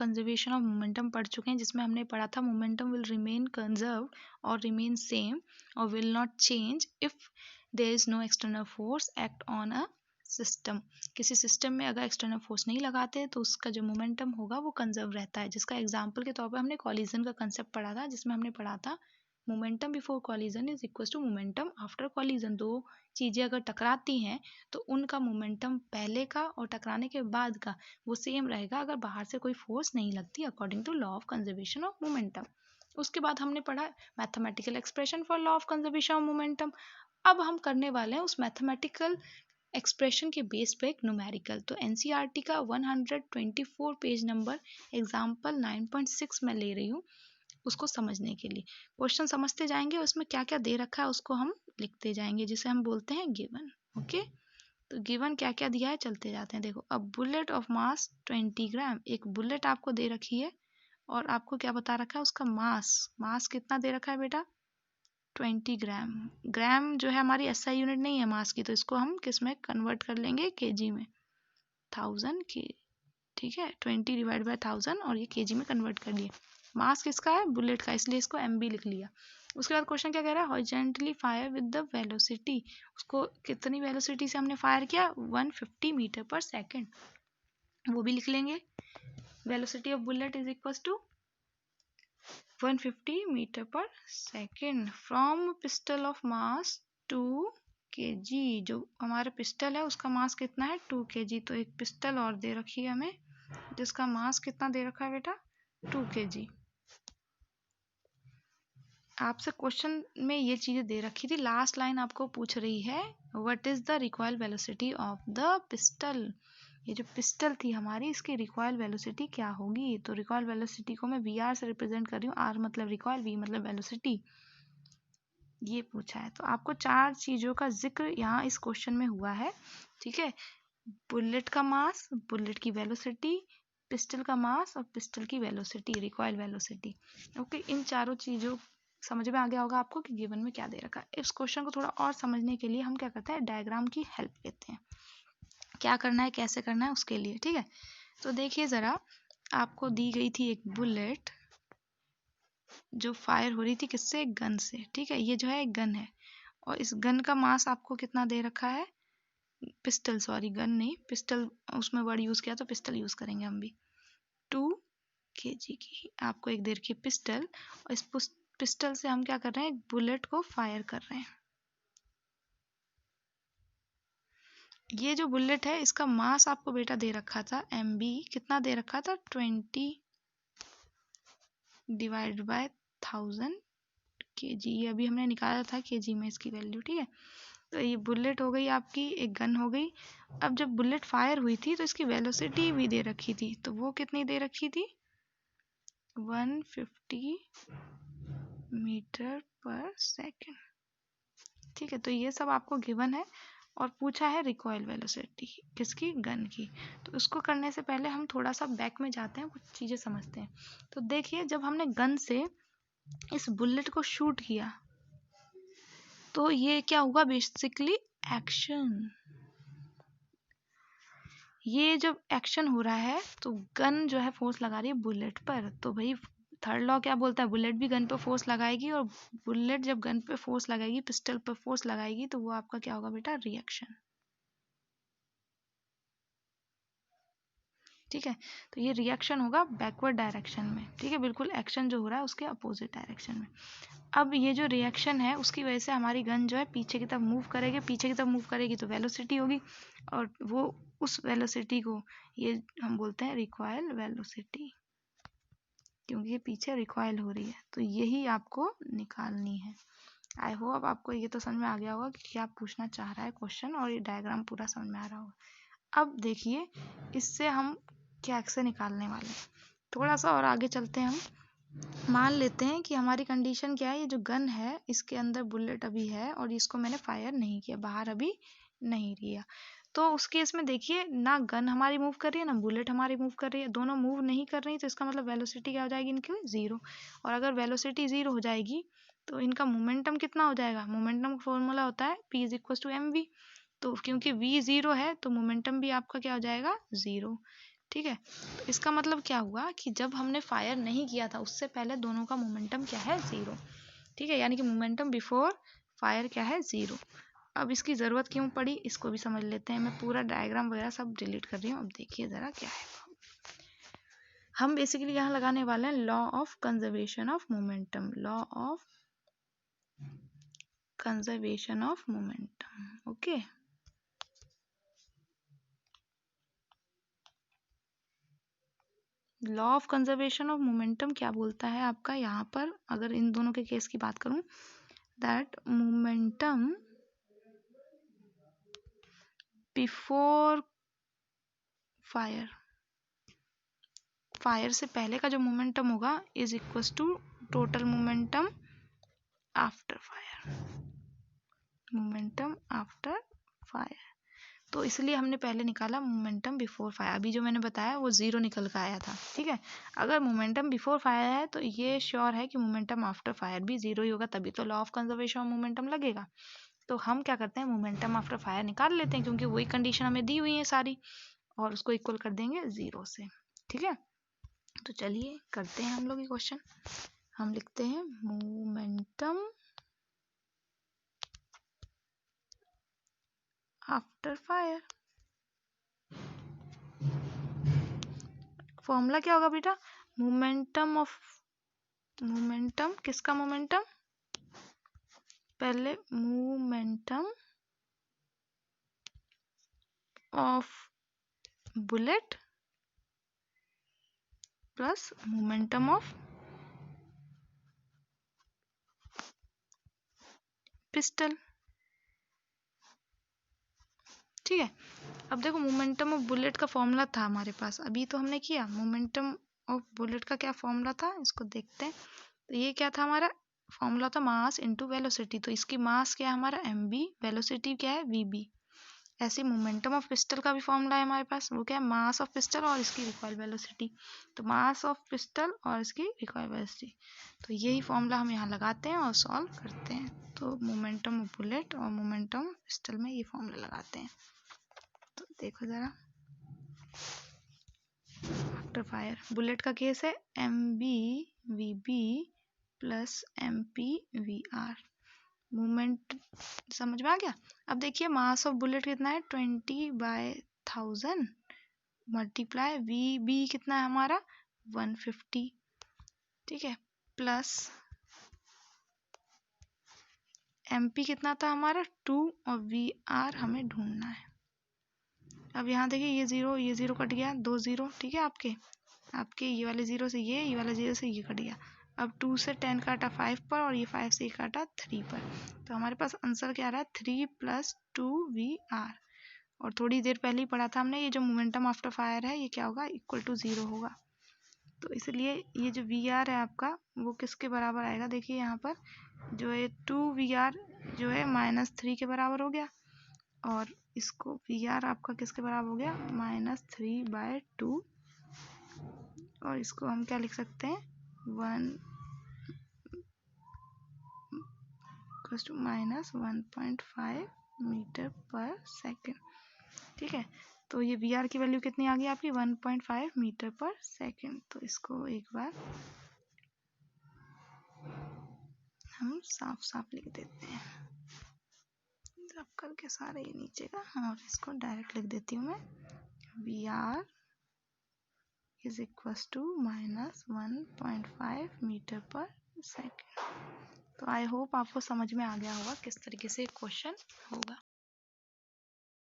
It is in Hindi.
कंजर्वेशन ऑफ मोमेंटम पढ़ चुके हैं, जिसमें हमने पढ़ा था मोमेंटम विल रिमेन कंजर्व और रिमेन सेम और will not change if there is no external force act on a system. किसी सिस्टम में अगर एक्सटर्नल फोर्स नहीं लगाते तो उसका जो मोमेंटम होगा वो कंजर्व रहता है। जिसका एग्जाम्पल के तौर पर हमने कॉलिजन का कंसेप्ट पढ़ा था, जिसमें हमने पढ़ा था momentum before collision is equal to momentum after collision. दो चीज़ें अगर टकराती हैं तो उनका मोमेंटम पहले का और टकराने के बाद का वो सेम रहेगा अगर बाहर से कोई फोर्स नहीं लगती, according to law of conservation of momentum. उसके बाद हमने पढ़ा mathematical expression for law of conservation of momentum. अब हम करने वाले हैं उस मैथमेटिकल एक्सप्रेशन के बेस पे एक न्यूमेरिकल। तो एनसीईआरटी का 124 पेज नंबर एग्जाम्पल 9.6 में ले रही हूँ उसको समझने के लिए। क्वेश्चन समझते जाएंगे, उसमें क्या क्या दे रखा है उसको हम लिखते जाएंगे, जिसे हम बोलते हैं गिवन। ओके, तो गिवन क्या क्या दिया है चलते जाते हैं। देखो, अब बुलेट ऑफ मास 20 ग्राम, एक बुलेट आपको दे रखी है और आपको क्या बता रखा है उसका मास कितना दे रखा है बेटा 20 ग्राम। ग्राम जो है हमारी एसआई यूनिट नहीं है मास की, तो इसको हम किस में कन्वर्ट कर लेंगे केजी में, 1000 के। ठीक है, 20 डिवाइड बाय 1000 और ये केजी में कन्वर्ट कर लिए। मास किसका है बुलेट का, इसलिए इसको एमबी लिख लिया। उसके बाद क्वेश्चन क्या कह रहा है, horizontally fire with the velocity, उसको कितनी वेलोसिटी से हमने फायर किया 150 मीटर पर सेकेंड, वो भी लिख लेंगे। Velocity of bullet is equal to 150 meter per second from pistol of mass 2 kg। जो हमारा पिस्टल है उसका मास कितना है 2 kg। तो एक पिस्टल और दे रखी है हमें जिसका मास कितना दे रखा है बेटा 2 kg। आपसे क्वेश्चन में ये चीजें दे रखी थी। लास्ट लाइन आपको पूछ रही है what is the recoil velocity of the pistol. ये जो पिस्टल थी हमारी इसकी रिकॉइल वेलोसिटी क्या होगी। तो रिकॉइल वेलोसिटी को मैं वी आर से रिप्रेजेंट कर रही हूँ। आर मतलब रिकॉइल, वी मतलब वेलोसिटी, ये पूछा है। तो आपको चार चीजों का जिक्र यहाँ इस क्वेश्चन में हुआ है। ठीक है, बुलेट का मास, बुलेट की वेलोसिटी, पिस्टल का मास और पिस्टल की वेलोसिटी, रिकॉइल वेलोसिटी। ओके, इन चारों चीजों समझ में आ गया होगा आपको कि गिवन में क्या दे रखा है। इस क्वेश्चन को थोड़ा और समझने के लिए हम क्या करते हैं, डायग्राम की हेल्प लेते हैं। क्या करना है कैसे करना है उसके लिए। ठीक है, तो देखिए जरा, आपको दी गई थी एक बुलेट जो फायर हो रही थी किससे, एक गन से। ठीक है, ये जो है एक गन है और इस गन का मास आपको कितना दे रखा है, पिस्टल, सॉरी गन नहीं पिस्टल, उसमें वर्ड यूज किया तो पिस्टल यूज करेंगे हम भी। 2 kg की आपको एक दे रखी पिस्टल और इस पिस्टल से हम क्या कर रहे हैं, एक बुलेट को फायर कर रहे हैं। ये जो बुलेट है इसका मास आपको बेटा दे रखा था mb, कितना दे रखा था 20 डिवाइड बाय 1000 kg। ये अभी हमने निकाला था kg में इसकी वैल्यू। ठीक है, तो ये बुलेट हो गई आपकी, एक गन हो गई। अब जब बुलेट फायर हुई थी तो इसकी वेलोसिटी भी दे रखी थी, तो वो कितनी दे रखी थी 150 मीटर पर सेकेंड। ठीक है, तो ये सब आपको गिवन है और पूछा है रिकॉइल वेलोसिटी किसकी, गन की। तो उसको करने से पहले हम थोड़ा सा बैक में जाते हैं, कुछ चीजें समझते हैं। तो देखिए, जब हमने गन से इस बुलेट को शूट किया तो ये क्या हुआ, बेसिकली एक्शन। ये जब एक्शन हो रहा है तो गन जो है फोर्स लगा रही है बुलेट पर। तो भाई थर्ड लॉ क्या बोलता है, बुलेट भी गन पर फोर्स लगाएगी और बुलेट जब गन पे फोर्स लगाएगी, पिस्टल पर फोर्स लगाएगी, तो वो आपका क्या होगा बेटा, रिएक्शन। ठीक है, तो ये रिएक्शन होगा बैकवर्ड डायरेक्शन में। ठीक है, बिल्कुल एक्शन जो हो रहा है उसके अपोजिट डायरेक्शन में। अब ये जो रिएक्शन है उसकी वजह से हमारी गन जो है पीछे की तरफ मूव करेगी, पीछे की तरफ मूव करेगी तो वेलोसिटी होगी और वो उस वेलोसिटी को ये हम बोलते हैं रिकॉइल वेलोसिटी, क्योंकि ये पीछे रिकॉइल हो रही है। तो यही आपको निकालनी है। आई होप आपको ये तो समझ में आ गया होगा कि क्या पूछना चाह रहा है क्वेश्चन, और ये डायग्राम पूरा समझ में आ रहा होगा। अब देखिए, इससे हम क्या से निकालने वाले हैं। थोड़ा सा और आगे चलते हैं। हम मान लेते हैं कि हमारी कंडीशन क्या है, ये जो गन है इसके अंदर बुलेट अभी है और इसको मैंने फायर नहीं किया, बाहर अभी नहीं लिया। तो उस केस में देखिए, ना गन हमारी मूव कर रही है ना बुलेट हमारी मूव कर रही है, दोनों मूव नहीं कर रही, तो इसका मतलब वेलोसिटी क्या हो जाएगी इनकी, 0। और अगर वेलोसिटी 0 हो जाएगी तो इनका मोमेंटम कितना हो जाएगा, मोमेंटम का फॉर्मूला होता है p is equal to mv। तो क्योंकि v 0 है तो मोमेंटम भी आपका क्या हो जाएगा 0। ठीक है, तो इसका मतलब क्या हुआ कि जब हमने फायर नहीं किया था उससे पहले दोनों का मोमेंटम क्या है, 0। ठीक है, यानी कि मोमेंटम बिफोर फायर क्या है, 0। अब इसकी ज़रूरत क्यों पड़ी इसको भी समझ लेते हैं। मैं पूरा डायग्राम वगैरह सब डिलीट कर रही हूँ। अब देखिए ज़रा क्या है। हम बेसिकली यहाँ लगाने वाले हैं law of conservation of momentum, law of conservation of momentum. Okay, law of conservation of momentum क्या बोलता है आपका यहाँ पर, अगर इन दोनों के केस की बात करूं, that momentum before fire, fire से पहले का जो मोमेंटम होगा is equal to total momentum after fire, momentum after fire. तो इसलिए हमने पहले निकाला मोमेंटम बिफोर फायर। अभी जो मैंने बताया वो 0 निकल कर आया था। ठीक है, अगर मोमेंटम बिफोर फायर है तो ये श्योर है कि मोमेंटम आफ्टर फायर भी 0 ही होगा, तभी तो law of conservation of momentum लगेगा। तो हम क्या करते हैं, मोमेंटम आफ्टर फायर निकाल लेते हैं, क्योंकि वही कंडीशन हमें दी हुई है सारी, और उसको इक्वल कर देंगे 0 से। ठीक है, तो चलिए करते हैं हम लोग ये क्वेश्चन। हम लिखते हैं मोमेंटम आफ्टर फायर। फॉर्मूला क्या होगा बेटा, मोमेंटम ऑफ, मोमेंटम किसका मोमेंटम, पहले momentum of bullet plus momentum of pistol. ठीक है, अब देखो मोमेंटम ऑफ बुलेट का फॉर्मूला था हमारे पास, अभी तो हमने किया। मोमेंटम ऑफ बुलेट का क्या फॉर्मूला था, इसको देखते हैं। तो ये क्या था हमारा फॉर्मूला, था मास इनटू वेलोसिटी। तो इसकी मास क्या है हमारा mv, वेलोसिटी क्या है vb। ऐसे मोमेंटम ऑफ पिस्टल का भी फॉर्मूला है हमारे पास, वो क्या है, मास ऑफ पिस्टल और इसकी रिकॉइल वेलोसिटी। तो मास ऑफ पिस्टल और इसकी रिकॉइल वेलोसिटी, तो यही फॉर्मूला हम यहाँ लगाते हैं और सॉल्व करते हैं। तो मोमेंटम ऑफ बुलेट और मोमेंटम ऑफ पिस्टल में ये फॉर्मूला लगाते हैं। तो देखो ज़रा, आफ्टर फायर बुलेट का केस है mb प्लस mp मूवमेंट, समझ में आ गया। अब देखिए मास ऑफ बुलेट कितना है, 20/1000 मल्टीप्लाई वी कितना है हमारा 150। ठीक है, प्लस mp कितना था हमारा 2 और vr हमें ढूंढना है। अब यहाँ देखिए ये जीरो कट गया, 2 0। ठीक है, आपके ये वाले 0 से ये वाले 0 से ये कट गया। अब 2 से 10 काटा 5 पर, और ये 5 से ये काटा 3 पर। तो हमारे पास आंसर क्या आ रहा है, 3 + 2vr। और थोड़ी देर पहले ही पढ़ा था हमने, ये जो मोमेंटम आफ्टर फायर है ये क्या होगा, इक्वल टू 0 होगा। तो इसलिए ये जो vr है आपका वो किसके बराबर आएगा, देखिए यहाँ पर जो है 2vr जो है -3 के बराबर हो गया, और इसको vr आपका किसके बराबर हो गया, -3/2। और इसको हम क्या लिख सकते हैं, 1 -1.5 मीटर पर सेकेंड। ठीक है, तो ये वी आर की वैल्यू कितनी आ गई आपकी, 1.5 मीटर पर सेकेंड। तो इसको एक बार हम साफ साफ लिख देते हैं, साफ करके सारे ये नीचे का, और इसको डायरेक्ट लिख देती हूँ मैं, v r is equal to -1.5 metre per second. तो आई होप आपको समझ में आ गया होगा किस तरीके से क्वेश्चन होगा।